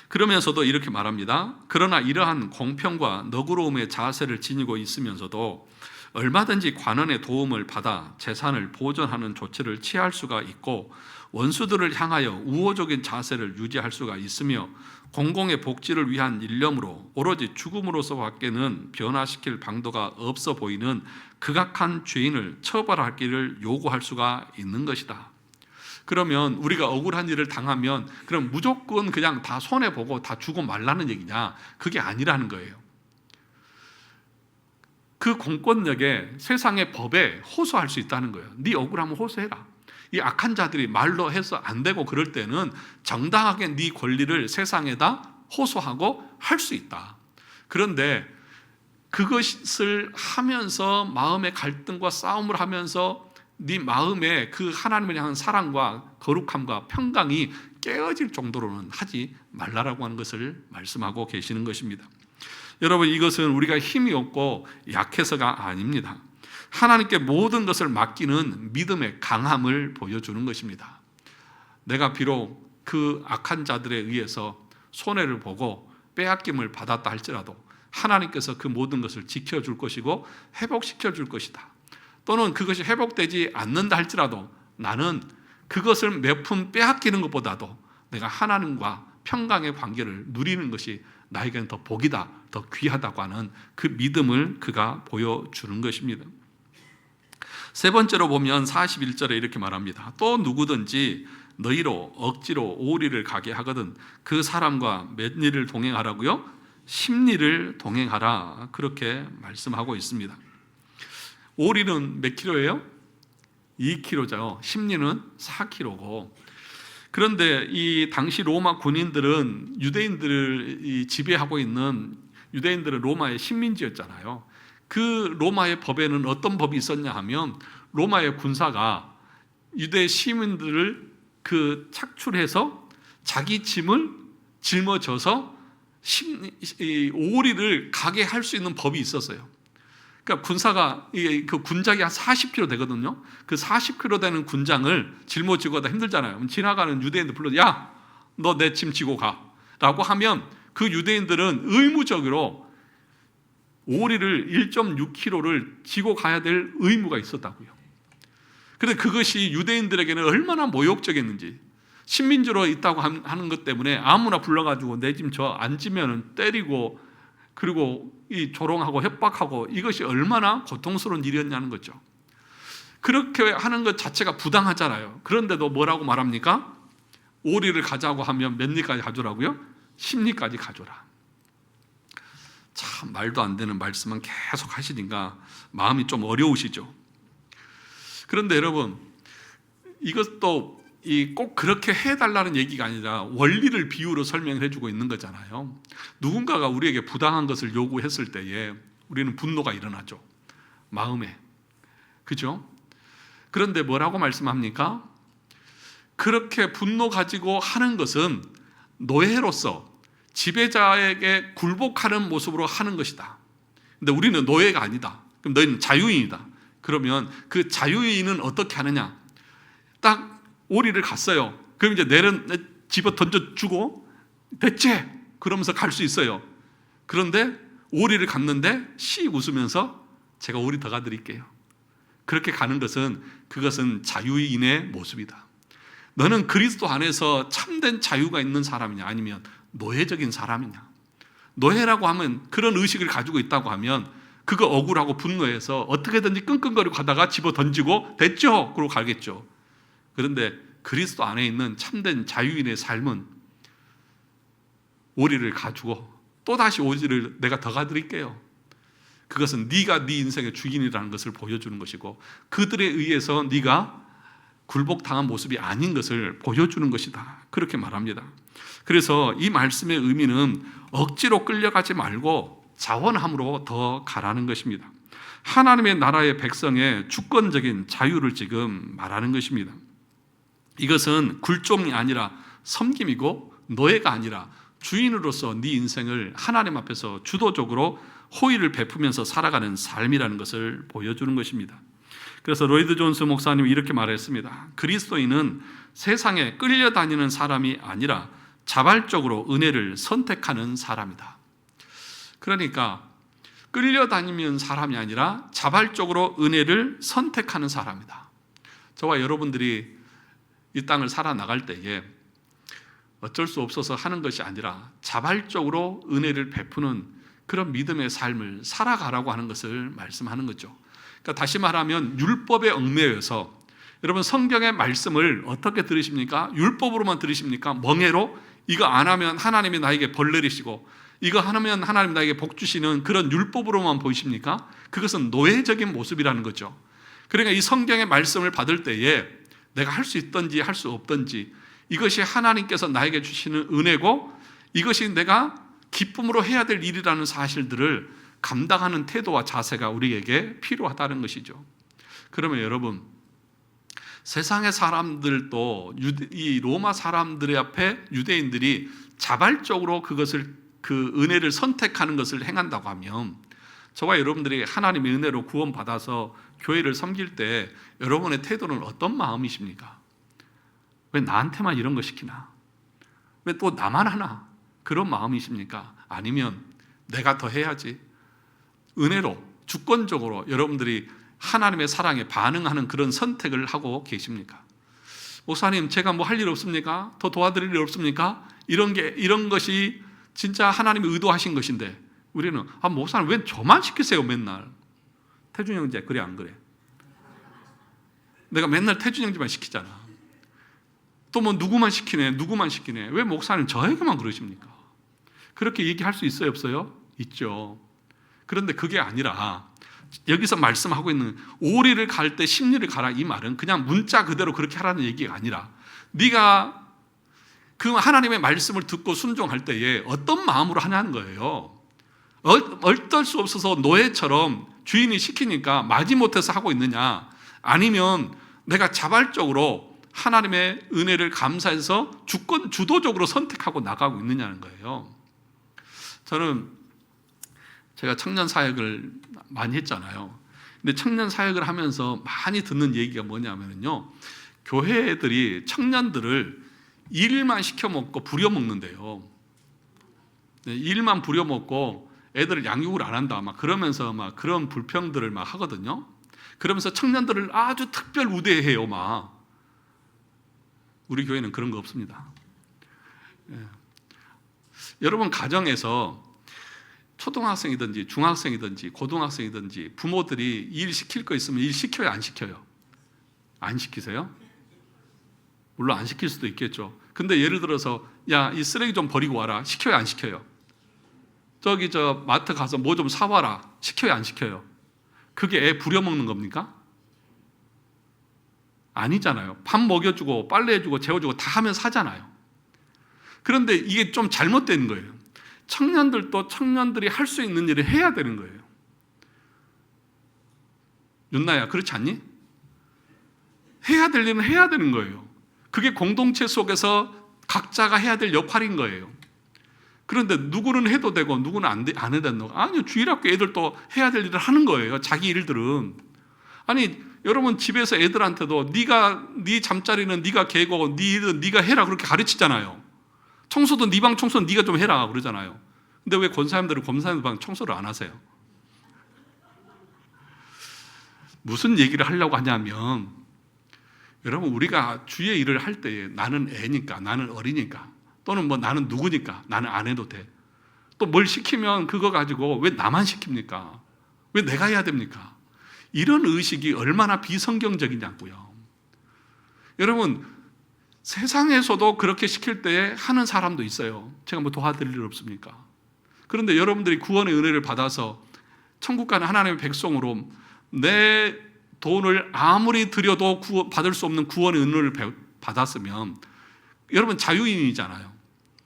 그러면서도 이렇게 말합니다. 그러나 이러한 공평과 너그러움의 자세를 지니고 있으면서도 얼마든지 관원의 도움을 받아 재산을 보존하는 조치를 취할 수가 있고 원수들을 향하여 우호적인 자세를 유지할 수가 있으며 공공의 복지를 위한 일념으로 오로지 죽음으로서 밖에는 변화시킬 방도가 없어 보이는 극악한 죄인을 처벌하기를 요구할 수가 있는 것이다. 그러면 우리가 억울한 일을 당하면 그럼 무조건 그냥 다 손해보고 다 주고 말라는 얘기냐? 그게 아니라는 거예요. 그 공권력에 세상의 법에 호소할 수 있다는 거예요. 네 억울하면 호소해라. 이 악한 자들이 말로 해서 안 되고 그럴 때는 정당하게 네 권리를 세상에다 호소하고 할 수 있다. 그런데 그것을 하면서 마음의 갈등과 싸움을 하면서 네 마음에 그 하나님을 향한 사랑과 거룩함과 평강이 깨어질 정도로는 하지 말라라고 하는 것을 말씀하고 계시는 것입니다. 여러분, 이것은 우리가 힘이 없고 약해서가 아닙니다. 하나님께 모든 것을 맡기는 믿음의 강함을 보여주는 것입니다. 내가 비록 그 악한 자들에 의해서 손해를 보고 빼앗김을 받았다 할지라도 하나님께서 그 모든 것을 지켜줄 것이고 회복시켜 줄 것이다. 또는 그것이 회복되지 않는다 할지라도 나는 그것을 몇 푼 빼앗기는 것보다도 내가 하나님과 평강의 관계를 누리는 것이 나에게는 더 복이다, 더 귀하다고 하는 그 믿음을 그가 보여주는 것입니다. 세 번째로 보면 41절에 이렇게 말합니다. 또 누구든지 너희로 억지로 오리를 가게 하거든 그 사람과 몇 리를 동행하라고요? 10리를 동행하라. 그렇게 말씀하고 있습니다. 오리는 몇 킬로예요? 2kg죠. 10리는 4kg고. 그런데 이 당시 로마 군인들은 유대인들을 지배하고 있는 유대인들은 로마의 식민지였잖아요. 그 로마의 법에는 어떤 법이 있었냐 하면 로마의 군사가 유대 시민들을 착출해서 자기 짐을 짊어져서 오리를 가게 할 수 있는 법이 있었어요. 그러니까 군사가 그 군장이 한 40kg 되거든요. 그 40kg 되는 군장을 짊어지고 가다 힘들잖아요. 지나가는 유대인들 불러서 야, 너 내 짐 지고 가라고 하면 그 유대인들은 의무적으로 오리를 1.6kg를 지고 가야 될 의무가 있었다고요. 그런데 그것이 유대인들에게는 얼마나 모욕적이었는지, 식민지로 있다고 하는 것 때문에 아무나 불러가지고 내 짐 저 안 지면 때리고 그리고 이 조롱하고 협박하고 이것이 얼마나 고통스러운 일이었냐는 거죠. 그렇게 하는 것 자체가 부당하잖아요. 그런데도 뭐라고 말합니까? 오리를 가자고 하면 몇 리까지 가져라고요? 10리까지 가져라. 참 말도 안 되는 말씀만 계속 하시니까 마음이 좀 어려우시죠. 그런데 여러분, 이것도 꼭 그렇게 해달라는 얘기가 아니라 원리를 비유로 설명해 주고 있는 거잖아요. 누군가가 우리에게 부당한 것을 요구했을 때에 우리는 분노가 일어나죠. 마음에. 그죠? 그런데 뭐라고 말씀합니까? 그렇게 분노 가지고 하는 것은 노예로서 지배자에게 굴복하는 모습으로 하는 것이다. 근데 우리는 노예가 아니다. 그럼 너희는 자유인이다. 그러면 그 자유인은 어떻게 하느냐? 딱 오리를 갔어요. 그럼 이제 집어 던져주고 됐지? 그러면서 갈 수 있어요. 그런데 오리를 갔는데 씩 웃으면서 제가 오리 더 가드릴게요. 그렇게 가는 그것은 자유인의 모습이다. 너는 그리스도 안에서 참된 자유가 있는 사람이냐 아니면 노예적인 사람이냐. 노예라고 하면 그런 의식을 가지고 있다고 하면 그거 억울하고 분노해서 어떻게든지 끙끙거리고 가다가 집어 던지고 됐죠? 그러고 가겠죠. 그런데 그리스도 안에 있는 참된 자유인의 삶은 오리를 가지고 또다시 오리를 내가 더 가드릴게요. 그것은 네가 네 인생의 주인이라는 것을 보여주는 것이고 그들에 의해서 네가 굴복당한 모습이 아닌 것을 보여주는 것이다. 그렇게 말합니다. 그래서 이 말씀의 의미는 억지로 끌려가지 말고 자원함으로 더 가라는 것입니다. 하나님의 나라의 백성의 주권적인 자유를 지금 말하는 것입니다. 이것은 굴종이 아니라 섬김이고 노예가 아니라 주인으로서 네 인생을 하나님 앞에서 주도적으로 호의를 베푸면서 살아가는 삶이라는 것을 보여주는 것입니다. 그래서 로이드 존스 목사님이 이렇게 말했습니다. 그리스도인은 세상에 끌려다니는 사람이 아니라 자발적으로 은혜를 선택하는 사람이다. 그러니까 끌려다니는 사람이 아니라 자발적으로 은혜를 선택하는 사람이다. 저와 여러분들이 이 땅을 살아나갈 때에 어쩔 수 없어서 하는 것이 아니라 자발적으로 은혜를 베푸는 그런 믿음의 삶을 살아가라고 하는 것을 말씀하는 거죠. 그러니까 다시 말하면 율법에 얽매여서, 여러분 성경의 말씀을 어떻게 들으십니까? 율법으로만 들으십니까? 멍해로 이거 안 하면 하나님이 나에게 벌 내리시고 이거 하면 하나님 나에게 복 주시는 그런 율법으로만 보이십니까? 그것은 노예적인 모습이라는 거죠. 그러니까 이 성경의 말씀을 받을 때에 내가 할 수 있든지 할 수 없든지 이것이 하나님께서 나에게 주시는 은혜고 이것이 내가 기쁨으로 해야 될 일이라는 사실들을 감당하는 태도와 자세가 우리에게 필요하다는 것이죠. 그러면 여러분, 세상의 사람들도 이 로마 사람들의 앞에 유대인들이 자발적으로 그 은혜를 선택하는 것을 행한다고 하면 저와 여러분들이 하나님의 은혜로 구원받아서 교회를 섬길 때 여러분의 태도는 어떤 마음이십니까? 왜 나한테만 이런 거 시키나? 왜 또 나만 하나? 그런 마음이십니까? 아니면 내가 더 해야지, 은혜로 주권적으로 여러분들이 하나님의 사랑에 반응하는 그런 선택을 하고 계십니까? 목사님, 제가 뭐 할 일 없습니까? 더 도와드릴 일 없습니까? 이런 것이 진짜 하나님이 의도하신 것인데 우리는 목사님 왜 저만 시키세요 맨날? 태준 형제 그래 안 그래? 내가 맨날 태준 형제만 시키잖아. 또 뭐 누구만 시키네 왜 목사님 저에게만 그러십니까? 그렇게 얘기할 수 있어요 없어요? 있죠. 그런데 그게 아니라 여기서 말씀하고 있는 오리를 갈 때 십리를 가라, 이 말은 그냥 문자 그대로 그렇게 하라는 얘기가 아니라 네가 그 하나님의 말씀을 듣고 순종할 때에 어떤 마음으로 하냐는 거예요. 어쩔 수 없어서 노예처럼 주인이 시키니까 마지못해서 하고 있느냐, 아니면 내가 자발적으로 하나님의 은혜를 감사해서 주도적으로 선택하고 나가고 있느냐는 거예요. 제가 청년 사역을 많이 했잖아요. 근데 청년 사역을 하면서 많이 듣는 얘기가 뭐냐면요, 교회들이 청년들을 일만 시켜먹고 부려먹는데요. 일만 부려먹고 애들을 양육을 안 한다 막 그러면서 막 그런 불평들을 막 하거든요. 그러면서 청년들을 아주 특별 우대해요. 막 우리 교회는 그런 거 없습니다. 여러분 가정에서 초등학생이든지 중학생이든지 고등학생이든지 부모들이 일 시킬 거 있으면 일 시켜요 안 시켜요? 안 시키세요? 물론 안 시킬 수도 있겠죠. 근데 예를 들어서 야, 이 쓰레기 좀 버리고 와라, 시켜요 안 시켜요? 저기 저 마트 가서 뭐 좀 사와라, 시켜요 안 시켜요? 그게 애 부려먹는 겁니까? 아니잖아요. 밥 먹여주고 빨래해주고 재워주고 다 하면 사잖아요. 그런데 이게 좀 잘못된 거예요. 청년들도 청년들이 할 수 있는 일을 해야 되는 거예요. 윤나야 그렇지 않니? 해야 될 일은 해야 되는 거예요. 그게 공동체 속에서 각자가 해야 될 역할인 거예요. 그런데 누구는 해도 되고 누구는 안 해도 되는 거? 아니요, 주일학교 애들도 해야 될 일을 하는 거예요. 자기 일들은. 아니 여러분 집에서 애들한테도 네 잠자리는 네가 개고 네 일은 네가 해라 그렇게 가르치잖아요. 청소도 네 방 청소는 네가 좀 해라 그러잖아요. 근데 왜 권사님들은 권사님 방 청소를 안 하세요? 무슨 얘기를 하려고 하냐면, 여러분 우리가 주의 일을 할 때에 나는 애니까, 나는 어리니까, 또는 뭐 나는 누구니까 나는 안 해도 돼. 또 뭘 시키면 그거 가지고 왜 나만 시킵니까? 왜 내가 해야 됩니까? 이런 의식이 얼마나 비성경적이냐고요. 여러분 세상에서도 그렇게 시킬 때 하는 사람도 있어요. 제가 뭐 도와드릴 일 없습니까? 그런데 여러분들이 구원의 은혜를 받아서 천국 가는 하나님의 백성으로 내 돈을 아무리 들여도 받을 수 없는 구원의 은혜를 받았으면 여러분 자유인이잖아요.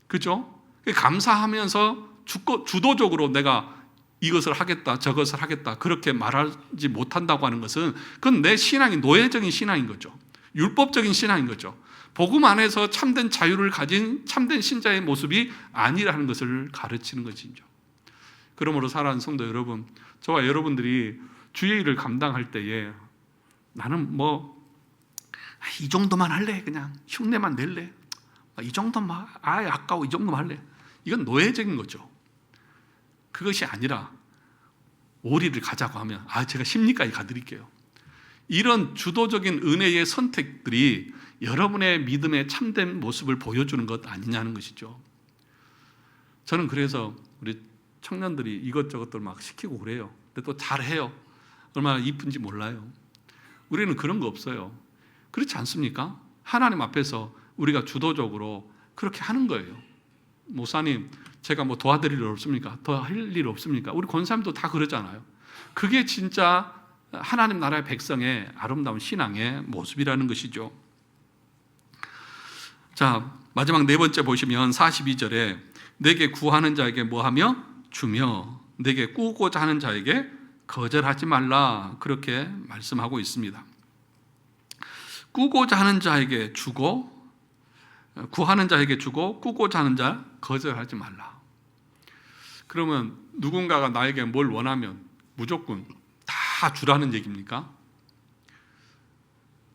그죠? 감사하면서 주도적으로 내가 이것을 하겠다, 저것을 하겠다 그렇게 말하지 못한다고 하는 것은 그건 내 신앙이 노예적인 신앙인 거죠. 율법적인 신앙인 거죠. 복음 안에서 참된 자유를 가진 참된 신자의 모습이 아니라는 것을 가르치는 것이죠. 그러므로 사랑하는 성도 여러분, 저와 여러분들이 주의 일을 감당할 때에 나는 이 정도만 할래, 그냥 흉내만 낼래, 이 정도만, 아까워, 이 정도만 할래. 이건 노예적인 거죠. 그것이 아니라 오리를 가자고 하면 제가 십리까지 가드릴게요. 이런 주도적인 은혜의 선택들이 여러분의 믿음의 참된 모습을 보여주는 것 아니냐는 것이죠. 저는 그래서 우리 청년들이 이것저것들 막 시키고 그래요. 근데 또 잘해요. 얼마나 이쁜지 몰라요. 우리는 그런 거 없어요. 그렇지 않습니까? 하나님 앞에서 우리가 주도적으로 그렇게 하는 거예요. 목사님, 제가 도와드릴 일 없습니까? 더 할 일 없습니까? 우리 권사님도 다 그러잖아요. 그게 진짜 하나님 나라의 백성의 아름다운 신앙의 모습이라는 것이죠. 자, 마지막 네 번째 보시면 42절에 내게 구하는 자에게 뭐하며? 주며 내게 꾸고자 하는 자에게 거절하지 말라, 그렇게 말씀하고 있습니다. 꾸고자 하는 자에게 주고, 구하는 자에게 주고, 꾸고자 하는 자 거절하지 말라. 그러면 누군가가 나에게 뭘 원하면 무조건 다 주라는 얘기입니까?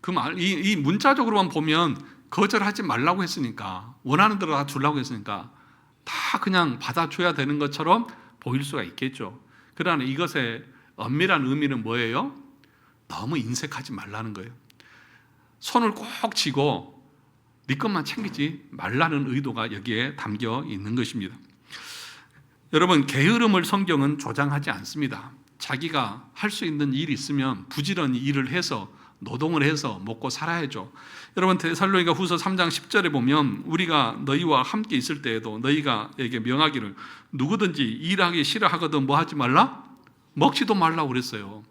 그 말, 이 문자적으로만 보면 거절하지 말라고 했으니까, 원하는 대로 다 주려고 했으니까 다 그냥 받아줘야 되는 것처럼 보일 수가 있겠죠. 그러나 이것의 엄밀한 의미는 뭐예요? 너무 인색하지 말라는 거예요. 손을 꼭 쥐고 네 것만 챙기지 말라는 의도가 여기에 담겨 있는 것입니다. 여러분, 게으름을 성경은 조장하지 않습니다. 자기가 할 수 있는 일이 있으면 부지런히 일을 해서 노동을 해서 먹고 살아야죠. 여러분, 데살로니가 후서 3장 10절에 보면 우리가 너희와 함께 있을 때에도 너희가에게 명하기를 누구든지 일하기 싫어하거든 뭐 하지 말라? 먹지도 말라고 그랬어요.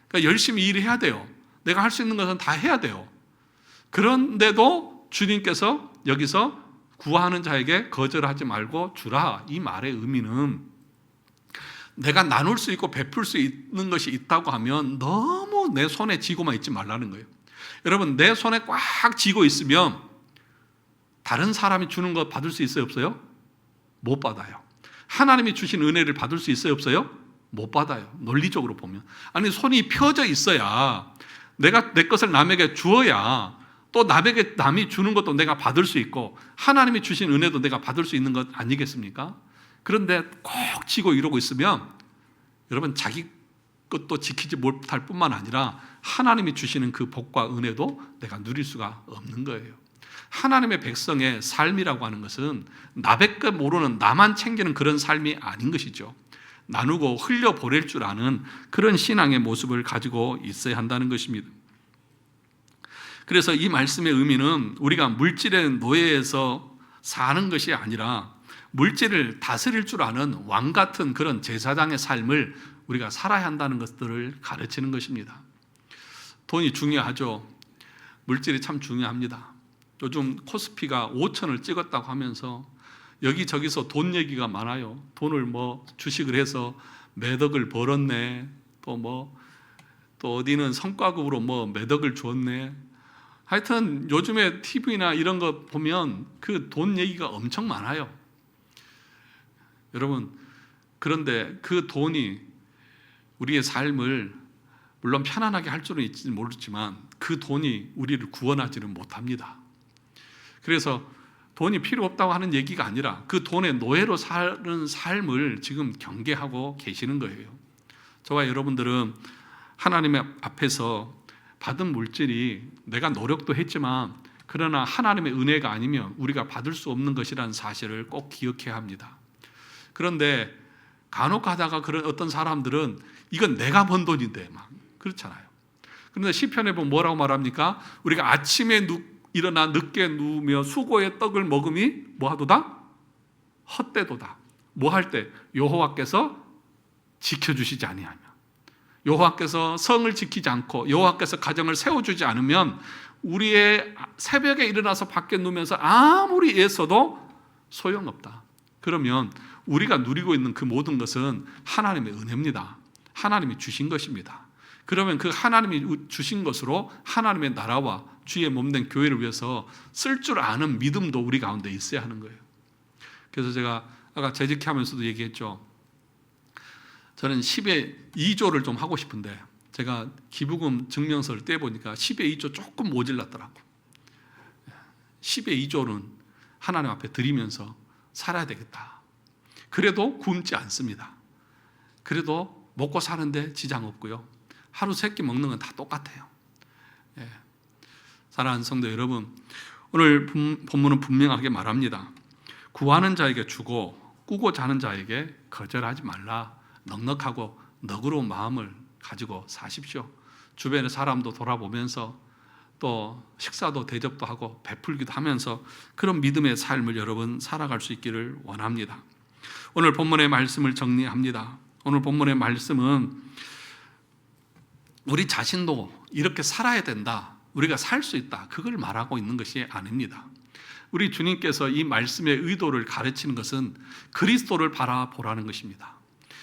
그러니까 열심히 일해야 돼요. 내가 할 수 있는 것은 다 해야 돼요. 그런데도 주님께서 여기서 구하는 자에게 거절하지 말고 주라, 이 말의 의미는 내가 나눌 수 있고 베풀 수 있는 것이 있다고 하면 너무 내 손에 쥐고만 있지 말라는 거예요. 여러분, 내 손에 꽉 쥐고 있으면 다른 사람이 주는 거 받을 수 있어요, 없어요? 못 받아요. 하나님이 주신 은혜를 받을 수 있어요, 없어요? 못 받아요. 논리적으로 보면. 아니, 손이 펴져 있어야 내가 내 것을 남에게 주어야 또 남이 주는 것도 내가 받을 수 있고 하나님이 주신 은혜도 내가 받을 수 있는 것 아니겠습니까? 그런데 꼭 쥐고 이러고 있으면 여러분, 자기 것도 지키지 못할 뿐만 아니라 하나님이 주시는 그 복과 은혜도 내가 누릴 수가 없는 거예요. 하나님의 백성의 삶이라고 하는 것은 나밖에 모르는, 나만 챙기는 그런 삶이 아닌 것이죠. 나누고 흘려보낼 줄 아는 그런 신앙의 모습을 가지고 있어야 한다는 것입니다. 그래서 이 말씀의 의미는 우리가 물질의 노예에서 사는 것이 아니라 물질을 다스릴 줄 아는 왕 같은 그런 제사장의 삶을 우리가 살아야 한다는 것들을 가르치는 것입니다. 돈이 중요하죠. 물질이 참 중요합니다. 요즘 코스피가 5천을 찍었다고 하면서 여기저기서 돈 얘기가 많아요. 돈을 주식을 해서 몇 억을 벌었네, 또 어디는 성과급으로 몇 억을 줬네. 하여튼 요즘에 TV나 이런 거 보면 그 돈 얘기가 엄청 많아요. 여러분, 그런데 그 돈이 우리의 삶을 물론 편안하게 할 줄은 있지 모르지만 그 돈이 우리를 구원하지는 못합니다. 그래서 돈이 필요 없다고 하는 얘기가 아니라 그 돈의 노예로 사는 삶을 지금 경계하고 계시는 거예요. 저와 여러분들은 하나님의 앞에서 받은 물질이 내가 노력도 했지만 그러나 하나님의 은혜가 아니면 우리가 받을 수 없는 것이라는 사실을 꼭 기억해야 합니다. 그런데 간혹 가다가 그런 어떤 사람들은 이건 내가 번 돈인데 막 그렇잖아요. 그런데 시편에 보면 뭐라고 말합니까? 우리가 아침에 일어나 늦게 누우며 수고의 떡을 먹음이 뭐하도다? 헛되도다. 뭐 할 때? 여호와께서 지켜주시지 아니하며, 여호와께서 성을 지키지 않고 여호와께서 가정을 세워주지 않으면 우리의 새벽에 일어나서 밖에 누우면서 아무리 애써도 소용없다. 그러면 우리가 누리고 있는 그 모든 것은 하나님의 은혜입니다. 하나님이 주신 것입니다. 그러면 그 하나님이 주신 것으로 하나님의 나라와 주의 몸된 교회를 위해서 쓸 줄 아는 믿음도 우리 가운데 있어야 하는 거예요. 그래서 제가 아까 재직하면서도 얘기했죠. 저는 10의 2조를 좀 하고 싶은데 제가 기부금 증명서를 떼보니까 10의 2조 조금 모질랐더라고요. 10의 2조는 하나님 앞에 드리면서 살아야 되겠다. 그래도 굶지 않습니다. 그래도 먹고 사는데 지장 없고요. 하루 3끼 먹는 건 다 똑같아요. 사랑하는 성도 여러분, 오늘 본문은 분명하게 말합니다. 구하는 자에게 주고 꾸고자 하는 자에게 거절하지 말라. 넉넉하고 너그러운 마음을 가지고 사십시오. 주변의 사람도 돌아보면서 또 식사도 대접도 하고 베풀기도 하면서 그런 믿음의 삶을 여러분 살아갈 수 있기를 원합니다. 오늘 본문의 말씀을 정리합니다. 오늘 본문의 말씀은 우리 자신도 이렇게 살아야 된다, 우리가 살 수 있다, 그걸 말하고 있는 것이 아닙니다. 우리 주님께서 이 말씀의 의도를 가르치는 것은 그리스도를 바라보라는 것입니다.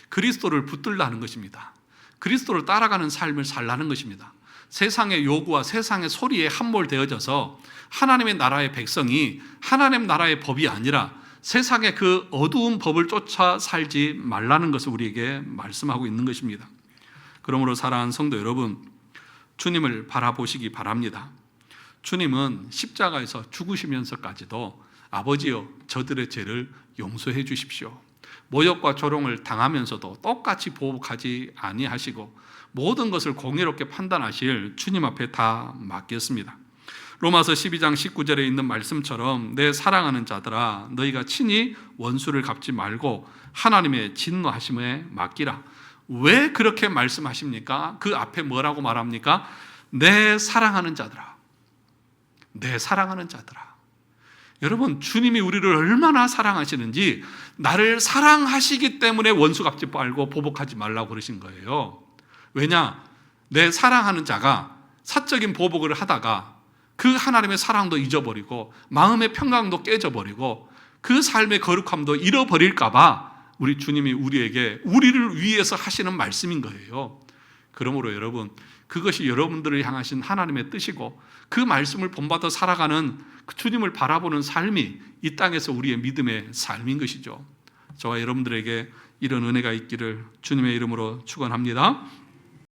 그리스도를 붙들라는 것입니다. 그리스도를 따라가는 삶을 살라는 것입니다. 세상의 요구와 세상의 소리에 함몰되어져서 하나님의 나라의 백성이 하나님 나라의 법이 아니라 세상의 그 어두운 법을 쫓아 살지 말라는 것을 우리에게 말씀하고 있는 것입니다. 그러므로 사랑하는 성도 여러분, 주님을 바라보시기 바랍니다. 주님은 십자가에서 죽으시면서까지도 아버지여 저들의 죄를 용서해 주십시오. 모욕과 조롱을 당하면서도 똑같이 보복하지 아니하시고 모든 것을 공의롭게 판단하실 주님 앞에 다 맡겼습니다. 로마서 12장 19절에 있는 말씀처럼 내 사랑하는 자들아 너희가 친히 원수를 갚지 말고 하나님의 진노하심에 맡기라. 왜 그렇게 말씀하십니까? 그 앞에 뭐라고 말합니까? 내 사랑하는 자들아, 내 사랑하는 자들아. 여러분, 주님이 우리를 얼마나 사랑하시는지 나를 사랑하시기 때문에 원수 갚지 말고 보복하지 말라고 그러신 거예요. 왜냐? 내 사랑하는 자가 사적인 보복을 하다가 그 하나님의 사랑도 잊어버리고 마음의 평강도 깨져버리고 그 삶의 거룩함도 잃어버릴까 봐 우리 주님이 우리에게 우리를 위해서 하시는 말씀인 거예요. 그러므로 여러분, 그것이 여러분들을 향하신 하나님의 뜻이고 그 말씀을 본받아 살아가는 그 주님을 바라보는 삶이 이 땅에서 우리의 믿음의 삶인 것이죠. 저와 여러분들에게 이런 은혜가 있기를 주님의 이름으로 축원합니다.